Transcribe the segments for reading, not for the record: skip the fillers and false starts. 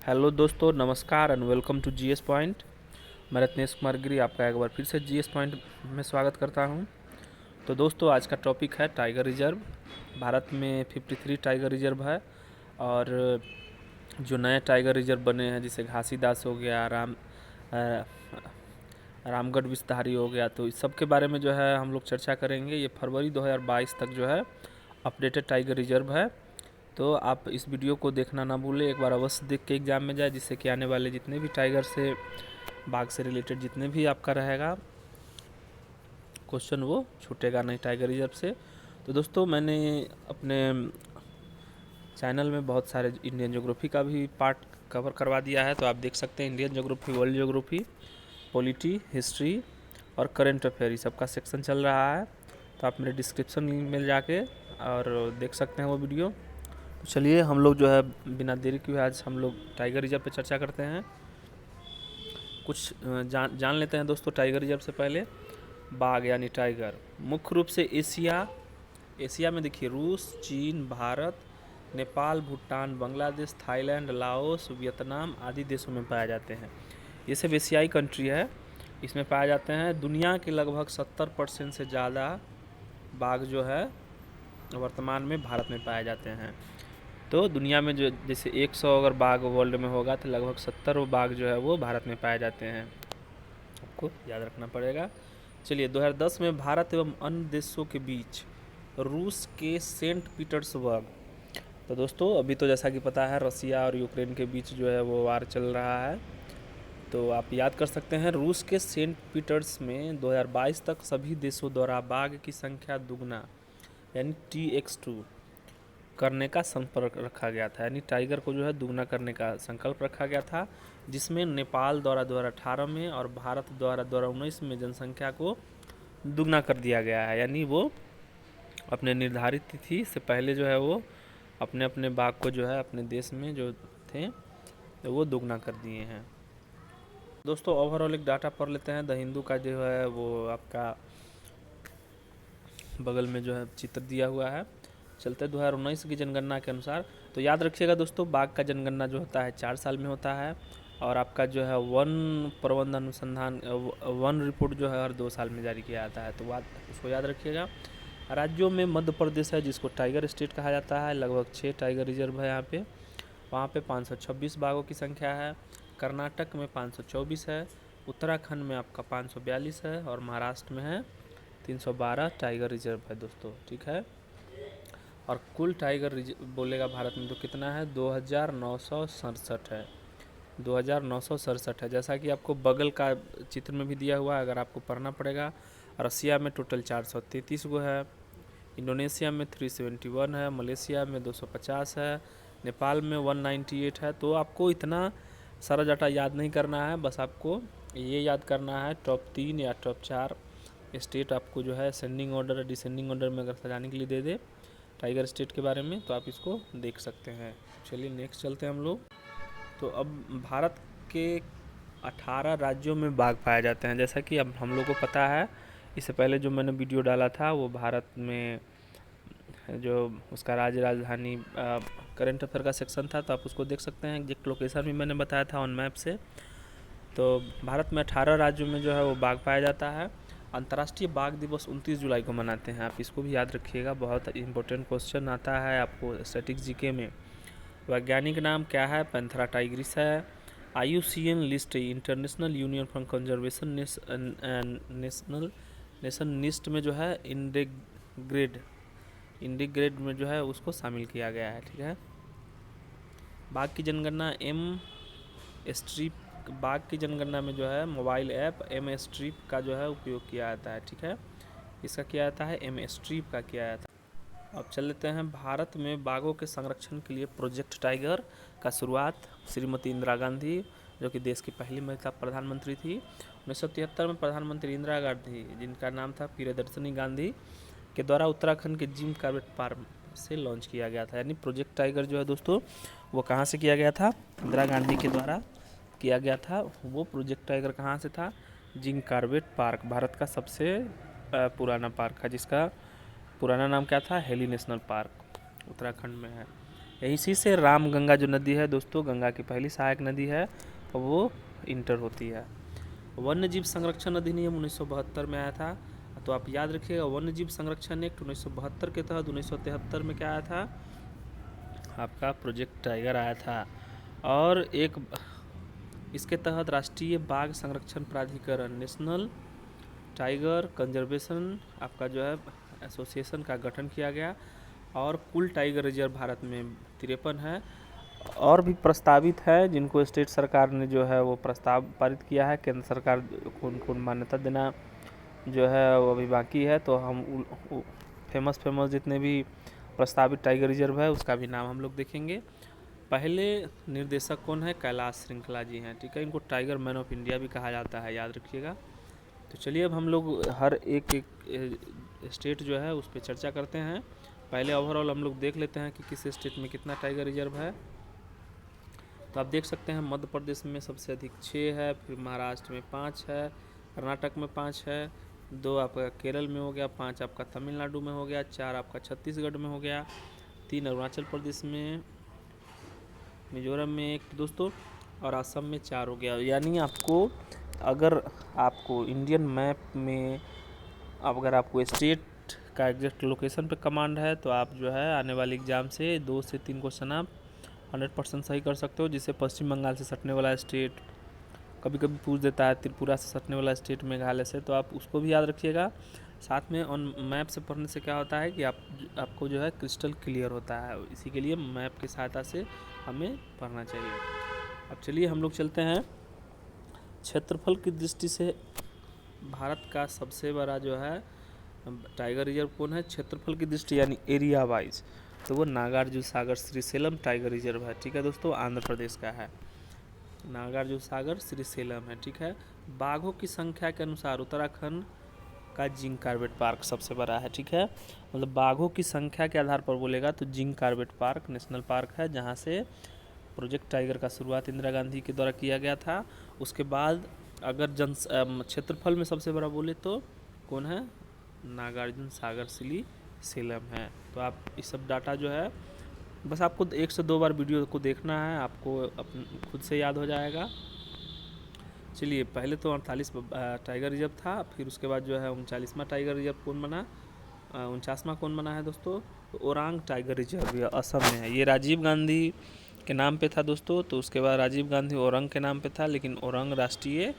Hello दोस्तों, नमस्कार and welcome to GS point. मैं रत्नेश कुमार गिरी आपका एक बार फिर से जीएस पॉइंट में स्वागत करता हूं। तो दोस्तों, आज का टॉपिक है टाइगर रिजर्व। भारत में 53 टाइगर रिजर्व है और जो नए टाइगर रिजर्व बने हैं जैसे घासीदास हो गया, रामगढ़ विस्तारी हो गया, तो इस सब के बारे में जो है हम लोग चर्चा करेंगे। ये फरवरी 2022 तक जो है अपडेटेड टाइगर रिजर्व है। तो आप इस वीडियो को देखना ना भूलें, एक बार अवश्य देख के एग्ज़ाम में जाए, जिससे कि आने वाले जितने भी टाइगर से बाघ से रिलेटेड जितने भी आपका रहेगा क्वेश्चन वो छूटेगा नहीं टाइगर रिजर्व से। तो दोस्तों, मैंने अपने चैनल में बहुत सारे इंडियन ज्योग्राफी का भी पार्ट कवर करवा दिया है, तो आप देख सकते हैं Indian geography, world geography, polity, history और करंट अफेयर सबका सेक्शन चल रहा है। तो आप मेरे डिस्क्रिप्शन लिंक में जाके और देख सकते हैं वो वीडियो। तो चलिए हम लोग जो है बिना देरी के आज हम लोग टाइगर रिजर्व पे चर्चा करते हैं। कुछ जान लेते हैं दोस्तों टाइगर रिजर्व से पहले। बाघ यानी टाइगर मुख्य रूप से एशिया में देखिए रूस, चीन, Bharat, Nepal, Bhutan, Bangladesh, Thailand, Laos, Vietnam आदि देशों में पाए जाते हैं। ये सब एशियाई कंट्री है, इसमें पाए जाते हैं। दुनिया के लगभग 70% से ज़्यादा बाघ जो है वर्तमान में भारत में पाए जाते हैं। तो दुनिया में जो जैसे 100 अगर बाघ वर्ल्ड में होगा तो लगभग 70 बाघ जो है वो भारत में पाए जाते हैं, आपको याद रखना पड़ेगा। चलिए, 2010 में भारत एवं अन्य देशों के बीच रूस के सेंट पीटर्सबर्ग, तो दोस्तों अभी तो जैसा कि पता है रसिया और यूक्रेन के बीच जो है वो वार चल रहा है, तो आप याद कर सकते हैं रूस के सेंट पीटर्स में 2022 तक सभी देशों द्वारा बाघ की संख्या दुगना यानी TX2 करने का संपर्क रखा गया था, यानी टाइगर को जो है दुगना करने का संकल्प रखा गया था, जिसमें नेपाल द्वारा 2018 में और भारत द्वारा 2019 में जनसंख्या को दुगना कर दिया गया है। यानी वो अपने निर्धारित तिथि से पहले जो है वो अपने अपने बाघ को जो है अपने देश में जो थे तो वो दुगना कर दिए हैं। दोस्तों, ओवरऑल एक डाटा पढ़ लेते हैं। द हिंदू का जो है वो आपका बगल में जो है चित्र दिया हुआ है। चलते 2019 की जनगणना के अनुसार, तो याद रखिएगा दोस्तों, बाघ का जनगणना जो होता है 4 साल में होता है और आपका जो है वन प्रबंध अनुसंधान वन रिपोर्ट जो है हर 2 साल में जारी किया जाता है, तो उसको याद रखिएगा। राज्यों में मध्य प्रदेश है जिसको टाइगर स्टेट कहा जाता है, लगभग 6 टाइगर रिजर्व है यहाँ पे, वहाँ पे 526 बाघों की संख्या है। कर्नाटक में 524 है, उत्तराखंड में आपका 542 है और महाराष्ट्र में है 312 टाइगर रिजर्व है दोस्तों, ठीक है। और कुल टाइगर बोलेगा भारत में तो कितना है, 2967 है, 2967 है। जैसा कि आपको बगल का चित्र में भी दिया हुआ है, अगर आपको पढ़ना पड़ेगा। रसिया में टोटल 433 गो है, इंडोनेशिया में 371 है, मलेशिया में 250 है, नेपाल में 198 है। तो आपको इतना सारा डाटा याद नहीं करना है, बस आपको ये याद करना है टॉप 3 या टॉप 4 स्टेट आपको जो है सेंडिंग ऑर्डर डिसेंडिंग ऑर्डर में अगर सजाने के लिए दे दे टाइगर स्टेट के बारे में, तो आप इसको देख सकते हैं। चलिए नेक्स्ट चलते हैं हम लोग। तो अब भारत के 18 राज्यों में बाघ पाए जाते हैं, जैसा कि अब हम लोग को पता है। इससे पहले जो मैंने वीडियो डाला था वो भारत में जो उसका राज्य राजधानी करंट अफेयर का सेक्शन था, तो आप उसको देख सकते हैं। एग्जैक्ट लोकेशन भी मैंने बताया था ऑन मैप से। तो भारत में 18 राज्यों में जो है वो बाघ पाया जाता है। अंतर्राष्ट्रीय बाघ दिवस 29 जुलाई को मनाते हैं, आप इसको भी याद रखिएगा, बहुत इंपॉर्टेंट क्वेश्चन आता है आपको स्टैटिक्स जीके में। वैज्ञानिक नाम क्या है, पैंथेरा टाइग्रिस है। IUCN list international union for conservation nation list में जो है इंडिग्रेड में जो है उसको शामिल किया गया है, ठीक है। बाघ की जनगणना बाघ की जनगणना में जो है मोबाइल ऐप M-Streep का जो है उपयोग किया जाता है, ठीक है। इसका किया जाता है M-Streep का किया जाता है। अब चल लेते हैं भारत में बाघों के संरक्षण के लिए प्रोजेक्ट टाइगर का शुरुआत श्रीमती इंदिरा गांधी, जो कि देश की पहली महिला प्रधानमंत्री थी, 1973 में प्रधानमंत्री इंदिरा गांधी, जिनका नाम था प्रियदर्शिनी गांधी, के द्वारा उत्तराखंड के जिम कॉर्बेट पार्क से लॉन्च किया गया था। यानी प्रोजेक्ट टाइगर जो है दोस्तों वो कहाँ से किया गया था, इंदिरा गांधी के द्वारा किया गया था। वो प्रोजेक्ट टाइगर कहाँ से था, जिम कॉर्बेट पार्क, भारत का सबसे पुराना पार्क है, जिसका पुराना नाम क्या था, हेली नेशनल पार्क, उत्तराखंड में है। इसी से रामगंगा जो नदी है दोस्तों, गंगा की पहली सहायक नदी है, वो इंटर होती है। वन्य जीव संरक्षण अधिनियम 1972 में आया था, तो आप याद रखिएगा वन्य जीव संरक्षण एक्ट 1972 के तहत 1973 में क्या आया था, आपका प्रोजेक्ट टाइगर आया था। और एक इसके तहत राष्ट्रीय बाघ संरक्षण प्राधिकरण, नेशनल टाइगर कंजर्वेशन आपका जो है एसोसिएशन का गठन किया गया। और कुल टाइगर रिजर्व भारत में 53 है, और भी प्रस्तावित है जिनको स्टेट सरकार ने जो है वो प्रस्ताव पारित किया है। केंद्र सरकार कौन कौन मान्यता देना जो है वो अभी बाकी है, तो हम फेमस जितने भी प्रस्तावित टाइगर रिजर्व है उसका भी नाम हम लोग देखेंगे। पहले निर्देशक कौन है, कैलाश श्रृंखला जी हैं, ठीक है। इनको टाइगर मैन ऑफ इंडिया भी कहा जाता है, याद रखिएगा। तो चलिए अब हम लोग हर एक स्टेट जो है उस पर चर्चा करते हैं। पहले ओवरऑल हम लोग देख लेते हैं कि किस स्टेट में कितना टाइगर रिजर्व है। तो आप देख सकते हैं मध्य प्रदेश में सबसे अधिक 6 है, फिर महाराष्ट्र में 5 है, कर्नाटक में 5 है, 2 आपका केरल में हो गया, 5 आपका तमिलनाडु में हो गया, 4 आपका छत्तीसगढ़ में हो गया, 3 अरुणाचल प्रदेश में, मिजोरम में 1 दोस्तों, और असम में 4 हो गया। यानी आपको अगर आपको इंडियन मैप में अगर आपको स्टेट का एग्जैक्ट लोकेशन पे कमांड है तो आप जो है आने वाले एग्ज़ाम से 2 से 3 क्वेश्चन आप 100% सही कर सकते हो। जिससे पश्चिम बंगाल से सटने वाला स्टेट कभी कभी पूछ देता है, त्रिपुरा से सटने वाला स्टेट मेघालय से, तो आप उसको भी याद रखिएगा। साथ में ऑन मैप से पढ़ने से क्या होता है कि आपको जो है क्रिस्टल क्लियर होता है, इसी के लिए मैप की सहायता से हमें पढ़ना चाहिए। अब चलिए हम लोग चलते हैं क्षेत्रफल की दृष्टि से भारत का सबसे बड़ा जो है टाइगर रिजर्व कौन है, क्षेत्रफल की दृष्टि यानी एरिया वाइज, तो वो नागार्जुन सागर श्रीशैलम टाइगर रिजर्व है, ठीक है दोस्तों, आंध्र प्रदेश का है। नागार्जुन सागर श्रीशैलम है, ठीक है। बाघों की संख्या के अनुसार उत्तराखंड का जिंक कार्बेट पार्क सबसे बड़ा है, ठीक है। मतलब बाघों की संख्या के आधार पर बोलेगा तो Jim Corbett park national park है, जहाँ से प्रोजेक्ट टाइगर का शुरुआत इंदिरा गांधी के द्वारा किया गया था। उसके बाद अगर क्षेत्रफल में सबसे बड़ा बोले तो कौन है, नागार्जुन सागर श्रीशैलम है। तो आप इस सब डाटा जो है बस आपको 1 से 2 बार वीडियो को देखना है, आपको खुद से याद हो जाएगा। चलिए पहले तो 48 टाइगर रिजर्व था, फिर उसके बाद जो है 39वां टाइगर रिजर्व कौन बना, 49वां कौन बना है दोस्तों, तो ओरांग टाइगर रिजर्व ये असम में है। ये राजीव गांधी के नाम पे था दोस्तों, तो उसके बाद राजीव गांधी ओरंग के नाम पे था, लेकिन ओरंग राष्ट्रीय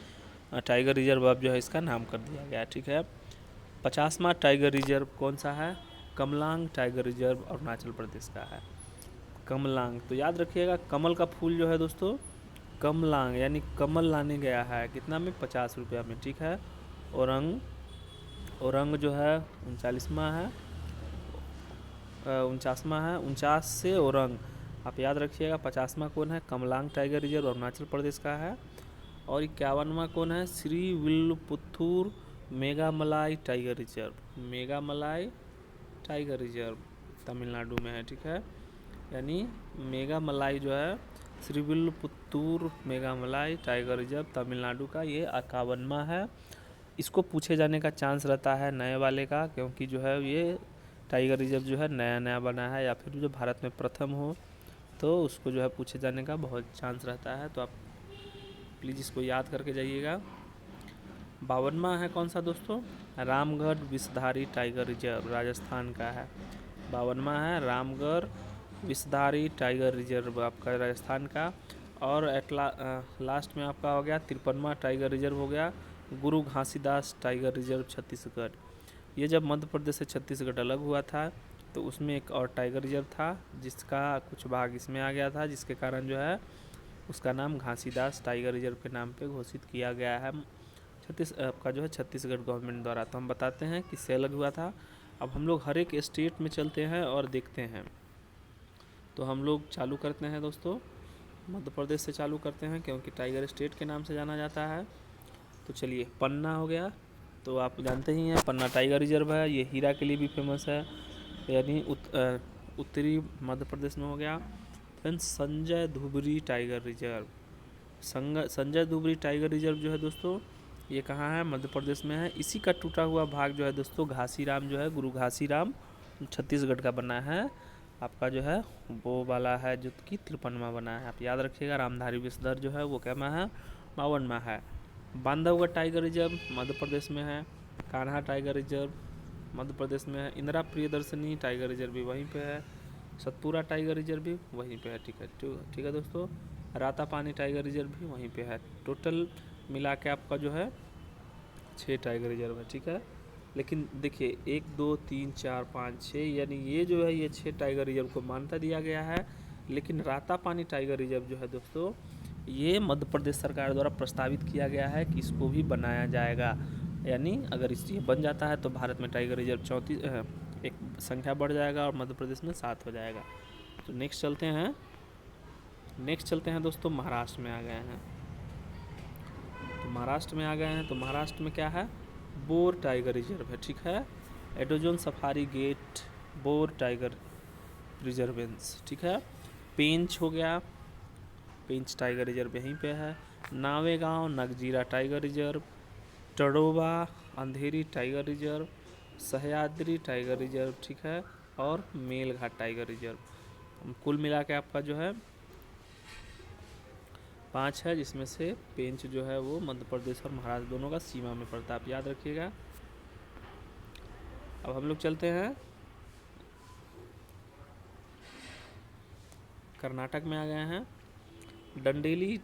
टाइगर रिजर्व अब जो है इसका नाम कर दिया गया, ठीक है। 50वां टाइगर रिजर्व कौन सा है, कमलांग टाइगर रिजर्व अरुणाचल प्रदेश का है। कमलांग, तो याद रखिएगा कमल का फूल जो है दोस्तों, कमलांग यानी कमल लाने गया है, कितना में, 50 रुपया में, ठीक है। औरंग जो है 39वां है, 49वां है, 49 से औरंग, आप याद रखिएगा। 50वां कौन है, कमलांग टाइगर रिजर्व अरुणाचल प्रदेश का है। और 51वां कौन है, Shri Villiputhur Megamalai tiger reserve, Megamalai tiger reserve Tamil Nadu में है, ठीक है। यानी मेघामलाई जो है श्रीविल्लुपुत्तूर मेघामलाई टाइगर रिजर्व तमिलनाडु का, ये 51वां है। इसको पूछे जाने का चांस रहता है नए वाले का, क्योंकि जो है ये टाइगर रिजर्व जो है नया नया बना है, या फिर जो भारत में प्रथम हो तो उसको जो है पूछे जाने का बहुत चांस रहता है। तो आप प्लीज़ इसको याद करके जाइएगा। 52वां है कौन सा दोस्तों, रामगढ़ विषधारी टाइगर रिजर्व राजस्थान का है। 52वां है रामगढ़ विषधारी टाइगर रिजर्व आपका राजस्थान का। और लास्ट में आपका हो गया 53वां टाइगर रिजर्व हो गया गुरु घासीदास टाइगर रिजर्व छत्तीसगढ़। ये जब मध्य प्रदेश से छत्तीसगढ़ अलग हुआ था तो उसमें एक और टाइगर रिजर्व था जिसका कुछ भाग इसमें आ गया था, जिसके कारण जो है उसका नाम घासीदास टाइगर रिजर्व के नाम पे घोषित किया गया है आपका जो है छत्तीसगढ़ गवर्नमेंट द्वारा। तो हम बताते हैं किससे अलग हुआ था। अब हम लोग हर एक स्टेट में चलते हैं और देखते हैं। तो हम लोग चालू करते हैं दोस्तों, मध्य प्रदेश से चालू करते हैं क्योंकि टाइगर स्टेट के नाम से जाना जाता है। तो चलिए पन्ना हो गया, तो आप जानते ही हैं पन्ना टाइगर रिजर्व है, ये हीरा के लिए भी फेमस है, यानी उत्तरी मध्य प्रदेश में हो गया। फिर Sanjay Dhubri tiger reserve, Sanjay Dhubri tiger reserve जो है दोस्तों ये कहाँ है, मध्य प्रदेश में है। इसी का टूटा हुआ भाग जो है दोस्तों घासीराम जो है गुरु घासीराम छत्तीसगढ़ का बना है। आपका जो है वो वाला है जो कि 53वां बना है। आप याद रखिएगा। रामधारी विषधर जो है वो कैमा है, 52वां है। बांधवगढ़ टाइगर रिजर्व मध्य प्रदेश में है। कान्हा टाइगर रिजर्व मध्य प्रदेश में है। इंदिरा प्रियदर्शनी टाइगर रिजर्व भी वहीं पे है। सतपुरा टाइगर रिजर्व भी वहीं पे है। ठीक है दोस्तों। रातापानी टाइगर रिजर्व भी वहीं पे है। टोटल मिला के आपका जो है 6 टाइगर रिजर्व है। ठीक है, लेकिन देखिए 1 2 3 4 5 6 यानी ये जो है ये 6 टाइगर रिजर्व को मान्यता दिया गया है। लेकिन रातापानी टाइगर रिजर्व जो है दोस्तों ये मध्य प्रदेश सरकार द्वारा प्रस्तावित किया गया है कि इसको भी बनाया जाएगा। यानी अगर ये बन जाता है तो भारत में टाइगर रिजर्व 34 एक संख्या बढ़ जाएगा और मध्य प्रदेश में 7 हो जाएगा। तो नेक्स्ट चलते हैं दोस्तों। महाराष्ट्र में आ गए हैं। तो महाराष्ट्र में क्या है, बोर टाइगर रिजर्व है। ठीक है, एडोजोन सफारी गेट बोर टाइगर रिजर्वेंस। ठीक है, पेंच हो गया, पेंच टाइगर रिजर्व यहीं पे है। Navegaon Nagzira tiger reserve, Tadoba Andhari tiger reserve, Sahyadri tiger reserve. ठीक है, और मेलघाट टाइगर रिजर्व। कुल मिला के आपका जो है 5 है, जिसमें से पेंच जो है वो मध्य प्रदेश और महाराष्ट्र दोनों का सीमा में पड़ता है। आप याद रखिएगा। अब हम लोग चलते हैं कर्नाटक में आ गए हैं। डंडेली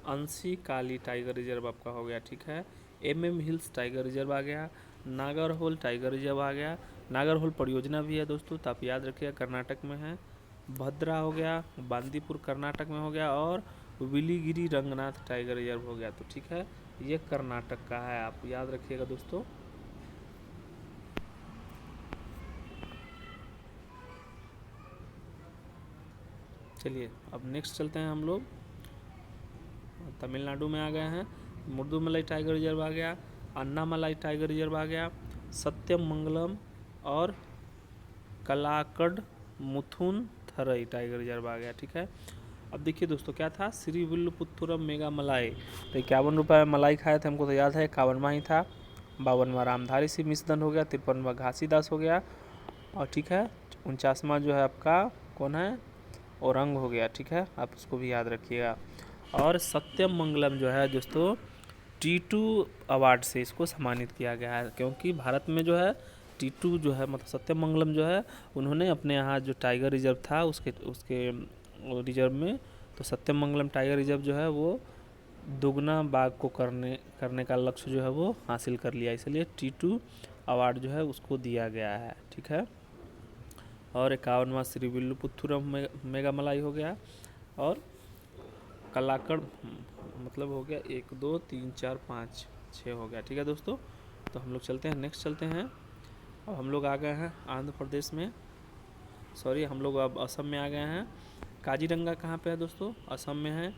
अंशी काली टाइगर रिजर्व आपका हो गया। ठीक है, MM हिल्स टाइगर रिजर्व आ गया। नागरहोल टाइगर रिजर्व आ गया। नागरहोल परियोजना भी है दोस्तों, तो आप याद रखिएगा कर्नाटक में है। भद्रा हो गया, बांदीपुर कर्नाटक में हो गया, और विलीगिरी रंगनाथ टाइगर रिजर्व हो गया। तो ठीक है, ये कर्नाटक का है, आप याद रखिएगा दोस्तों। चलिए अब नेक्स्ट चलते हैं हम लोग। तमिलनाडु में आ गए हैं। मुर्दुमलाई टाइगर रिजर्व आ गया। अन्नामलाई टाइगर रिजर्व आ गया। सत्यम मंगलम और कलाकड मुथुन थरई टाइगर रिजर्व आ गया। ठीक है, अब देखिए दोस्तों क्या था, श्री विल्लुपुत्तुरम मेगा मलाई। तो 51 रुपये में मलाई खाए थे, हमको तो याद है 51वां ही था। 52वां रामधारी सिंह मिसदन हो गया। 53वां घासीदास हो गया। और ठीक है 49वां जो है आपका कौन है, औरंग हो गया। ठीक है, आप उसको भी याद रखिएगा। और सत्यम मंगलम जो है दोस्तों T2 अवार्ड से इसको सम्मानित किया गया है, क्योंकि भारत में जो है T2 जो है मतलब सत्यम मंगलम जो है उन्होंने अपने यहाँ जो टाइगर रिजर्व था उसके रिजर्व में, तो सत्यम मंगलम टाइगर रिजर्व जो है वो दुगना बाघ को करने का लक्ष्य जो है वो हासिल कर लिया, इसलिए T2 अवार्ड जो है उसको दिया गया है। ठीक है, और 51वां श्री विल्लुपुत्तुरम मेगा मलाई हो गया। और कलाकड़ मतलब हो गया 1 2 3 4 5 6 हो गया। ठीक है दोस्तों, तो हम लोग चलते हैं नेक्स्ट चलते हैं। अब हम लोग आ गए हैं आंध्र प्रदेश में, सॉरी हम लोग अब असम में आ गए हैं। काजीरंगा कहाँ पे है दोस्तों, असम में है।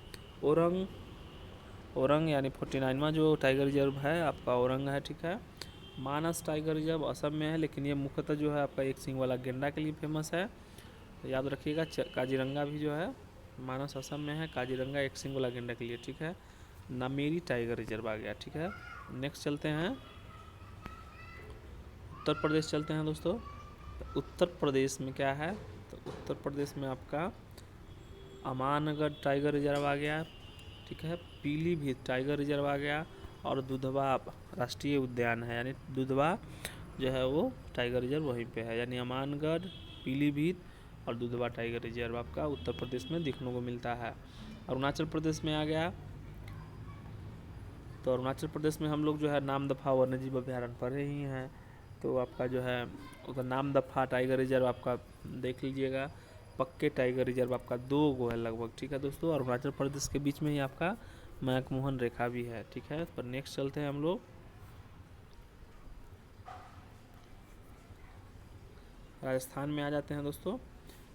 औरंग यानी 49वां जो टाइगर रिजर्व है आपका औरंग है। ठीक है, मानस टाइगर रिजर्व असम में है, लेकिन ये मुख्यतः जो है आपका एक सिंग वाला गेंडा के लिए फेमस है, तो याद रखिएगा। काजीरंगा भी जो है मानस असम में है, काजीरंगा एक सिंग वाला गेंडा के लिए। ठीक है, नामेरी टाइगर रिजर्व आ गया। ठीक है, नेक्स्ट चलते हैं उत्तर प्रदेश चलते हैं दोस्तों। उत्तर प्रदेश में क्या है, तो उत्तर प्रदेश में आपका अमानगढ़ टाइगर रिजर्व आ गया। ठीक है, पीलीभीत टाइगर रिजर्व आ गया, और दुधवा राष्ट्रीय उद्यान है, यानी दुधवा जो है वो टाइगर रिजर्व वहीं पे है, यानी अमानगढ़, पीलीभीत और दुधवा टाइगर रिजर्व आपका उत्तर प्रदेश में देखने को मिलता है। अरुणाचल प्रदेश में आ गया, तो अरुणाचल प्रदेश में हम लोग जो है नामदफा वन्यजीव अभ्यारण्य पढ़े ही हैं, तो आपका जो है उधर नामदफा टाइगर रिजर्व आपका देख लीजिएगा। पक्के टाइगर रिजर्व आपका 2 गो है लगभग। ठीक है दोस्तों, अरुणाचल प्रदेश के बीच में ही आपका मैकमोहन रेखा भी है। ठीक है, पर नेक्स्ट चलते हैं हम लोग राजस्थान में आ जाते हैं दोस्तों।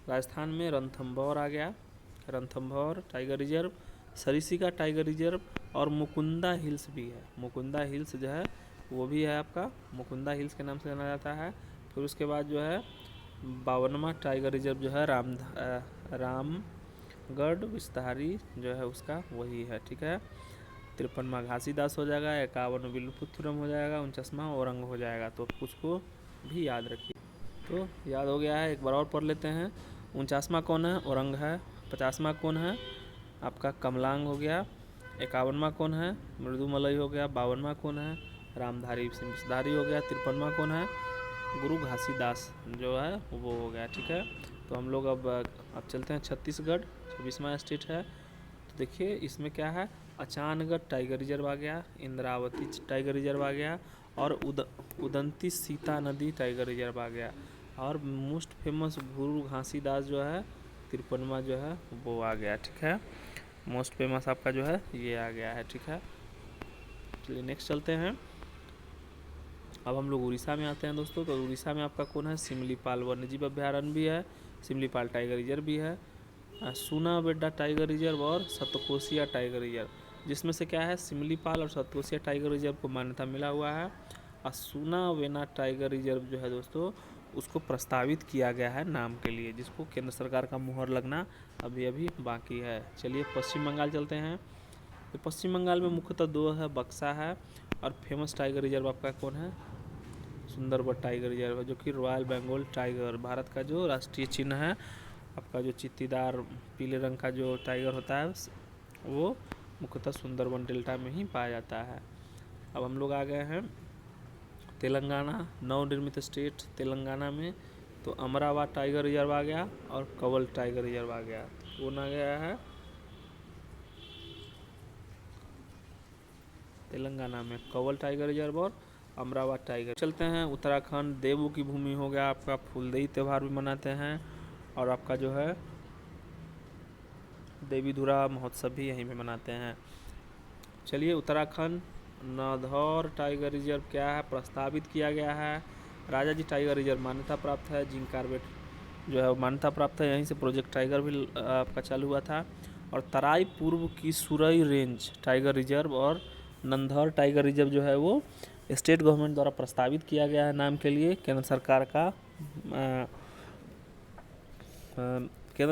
राजस्थान में रणथंभौर आ गया, Ranthambore tiger reserve, Sariska tiger reserve, और मुकुंदा हिल्स भी है। मुकुंदा हिल्स जो है वो भी है आपका, मुकुंदा हिल्स के नाम से जाना जाता है। फिर उसके बाद जो है 52वां टाइगर रिजर्व जो है रामगढ़ विस्तारी जो है उसका वही है। ठीक है, 53वां घासीदास हो जाएगा, 51वां विल्लुपुत्तुरम हो जाएगा, 49वां औरंग हो जाएगा। तो कुछ को भी याद रखिए। तो याद हो गया है, एक बार और पढ़ लेते हैं। 49वां कौन है? औरंग है। 50वां कौन है? आपका कमलांग हो गया। 51वां कौन है? मृदुमलई हो गया। 52वां कौन है? रामधारी सिंहधारी हो गया। 53वां कौन है? गुरु घासीदास जो है वो हो गया। ठीक है, तो हम लोग अब चलते हैं छत्तीसगढ़। 26वां स्टेट है। तो देखिए इसमें क्या है, अचानगढ़ टाइगर रिजर्व आ गया, इंद्रावती टाइगर रिजर्व आ गया, और उदंती सीता नदी टाइगर रिजर्व आ गया, और मोस्ट फेमस गुरु घासीदास जो है 53वां जो है वो आ गया। ठीक है, मोस्ट फेमस आपका जो है ये आ गया है। ठीक है, चलिए नेक्स्ट चलते हैं। अब हम लोग उड़ीसा में आते हैं दोस्तों। तो उड़ीसा में आपका कौन है? सिमलीपाल वन्यजीव अभ्यारण्य भी है, सिमलीपाल टाइगर रिजर्व भी है, सूनाबेड्डा टाइगर रिजर्व और सतकोसिया टाइगर रिजर्व, जिसमें से क्या है, सिमलीपाल और सतकोसिया टाइगर रिजर्व को मान्यता मिला हुआ है, और सूनावेना टाइगर रिजर्व जो है दोस्तों उसको प्रस्तावित किया गया है नाम के लिए, जिसको केंद्र सरकार का मुहर लगना अभी अभी बाकी है। चलिए पश्चिम बंगाल चलते हैं। तो पश्चिम बंगाल में मुख्यतः दो है, बक्सा है, और फेमस टाइगर रिजर्व आपका कौन है? सुंदरबन टाइगर रिजर्व है, जो कि रॉयल बंगाल टाइगर, भारत का जो राष्ट्रीय चिन्ह है। आपका जो चित्तीदार पीले रंग का जो टाइगर होता है वो मुख्यतः सुंदरबन डेल्टा में ही पाया जाता है। अब हम लोग आ गए हैं तेलंगाना, नवनिर्मित स्टेट तेलंगाना में। तो अमरावती टाइगर रिजर्व आ गया और कवल टाइगर रिजर्व आ गया। कौन आ गया है? तेलंगाना में कवल टाइगर रिजर्व और अमरावती टाइगर। चलते हैं उत्तराखंड, देवों की भूमि हो गया आपका, फूलदेई त्यौहार भी मनाते हैं, और आपका जो है देवी धुरा महोत्सव भी यहीं पे मनाते हैं। चलिए उत्तराखंड, नाधौर टाइगर रिजर्व क्या है? प्रस्तावित किया गया है। राजा जी टाइगर रिजर्व मान्यता प्राप्त है, जिंक कार्बेट जो है मान्यता प्राप्त है, यहीं से प्रोजेक्ट टाइगर भी आपका चालू हुआ था। और तराई पूर्व की सुरई रेंज टाइगर रिजर्व और नंधौर टाइगर रिजर्व जो है वो स्टेट गवर्नमेंट द्वारा प्रस्तावित किया गया है नाम के लिए। केंद्र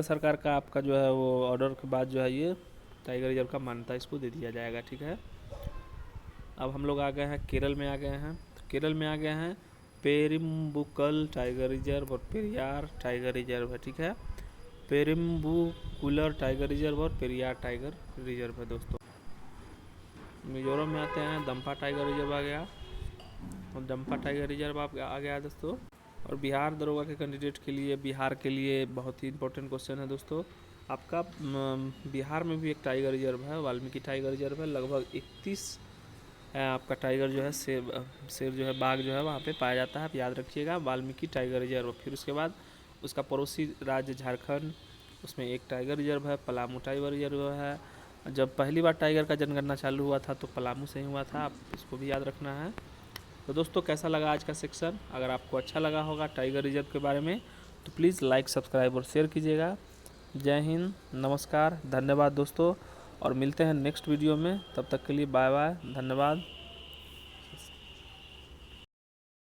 सरकार का आपका जो है वो ऑर्डर के बाद जो है ये टाइगर रिजर्व का मान्यता इसको दे दिया जाएगा। ठीक है, अब हम लोग आ गए हैं केरल में आ गए हैं। तो केरल में आ गए हैं पेरिम्बुकल टाइगर रिजर्व और पेरियार टाइगर रिजर्व है। ठीक है, पेरिम्बुकुलर टाइगर रिजर्व और पेरियार टाइगर रिजर्व है दोस्तों। मिजोरम में आते हैं, दम्पा टाइगर रिजर्व आ गया, और दम्पा टाइगर रिजर्व आ गया दोस्तों। और बिहार दरोगा के कैंडिडेट के लिए, बिहार के लिए बहुत ही इंपॉर्टेंट क्वेश्चन है दोस्तों आपका। बिहार में भी एक टाइगर रिजर्व है, वाल्मीकि टाइगर रिजर्व है। लगभग 31 आपका टाइगर जो है शेर जो है, बाघ जो है वहाँ पे पाया जाता है, आप याद रखिएगा, वाल्मीकि टाइगर रिजर्व। फिर उसके बाद उसका पड़ोसी राज्य झारखंड, उसमें एक टाइगर रिजर्व है, पलामू टाइगर रिजर्व है। जब पहली बार टाइगर का जनगणना चालू हुआ था तो पलामू से ही हुआ था, आप इसको भी याद रखना है। तो दोस्तों कैसा लगा आज का सेक्शन? अगर आपको अच्छा लगा होगा टाइगर रिजर्व के बारे में तो प्लीज़ लाइक, सब्सक्राइब और शेयर कीजिएगा। जय हिंद, नमस्कार, धन्यवाद दोस्तों, और मिलते हैं नेक्स्ट वीडियो में। तब तक के लिए बाय बाय, धन्यवाद।